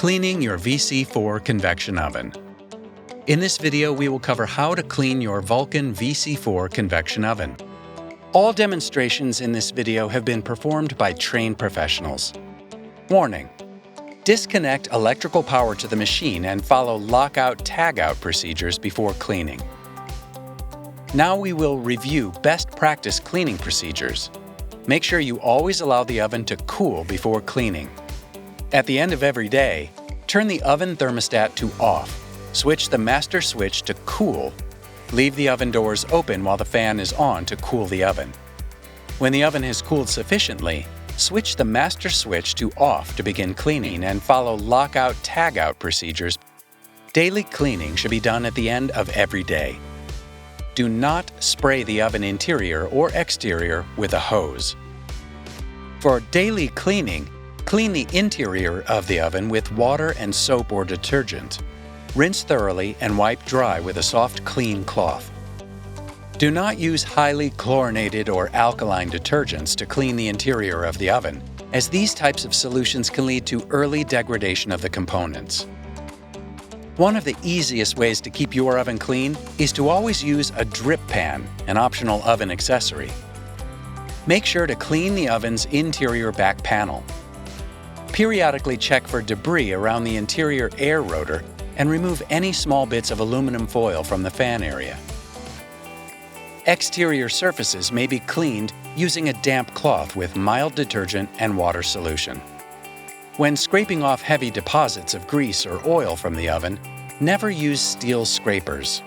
Cleaning your VC4 convection oven. In this video, we will cover how to clean your Vulcan VC4 convection oven. All demonstrations in this video have been performed by trained professionals. Warning: disconnect electrical power to the machine and follow lockout tagout procedures before cleaning. Now we will review best practice cleaning procedures. Make sure you always allow the oven to cool before cleaning. At the end of every day, turn the oven thermostat to off. Switch the master switch to cool. Leave the oven doors open while the fan is on to cool the oven. When the oven has cooled sufficiently, switch the master switch to off to begin cleaning and follow lockout tagout procedures. Daily cleaning should be done at the end of every day. Do not spray the oven interior or exterior with a hose. For daily cleaning, clean the interior of the oven with water and soap or detergent. Rinse thoroughly and wipe dry with a soft, clean cloth. Do not use highly chlorinated or alkaline detergents to clean the interior of the oven, as these types of solutions can lead to early degradation of the components. One of the easiest ways to keep your oven clean is to always use a drip pan, an optional oven accessory. Make sure to clean the oven's interior back panel. Periodically check for debris around the interior air rotor and remove any small bits of aluminum foil from the fan area. Exterior surfaces may be cleaned using a damp cloth with mild detergent and water solution. When scraping off heavy deposits of grease or oil from the oven, never use steel scrapers.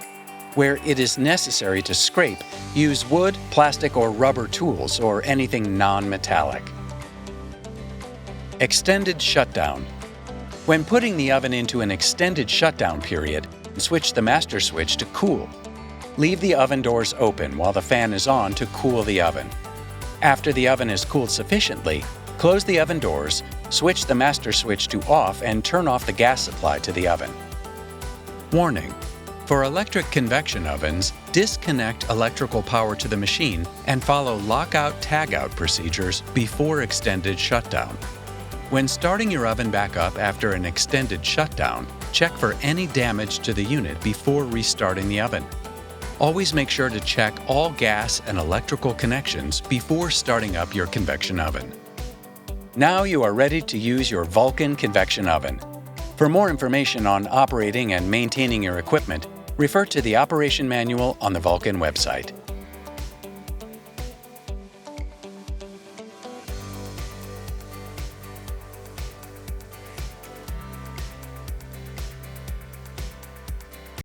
Where it is necessary to scrape, use wood, plastic, or rubber tools or anything non-metallic. Extended shutdown. When putting the oven into an extended shutdown period, switch the master switch to cool. Leave the oven doors open while the fan is on to cool the oven. After the oven is cooled sufficiently, close the oven doors, switch the master switch to off, and turn off the gas supply to the oven. Warning: for electric convection ovens, disconnect electrical power to the machine and follow lockout tagout procedures before extended shutdown. When starting your oven back up after an extended shutdown, check for any damage to the unit before restarting the oven. Always make sure to check all gas and electrical connections before starting up your convection oven. Now you are ready to use your Vulcan convection oven. For more information on operating and maintaining your equipment, refer to the operation manual on the Vulcan website.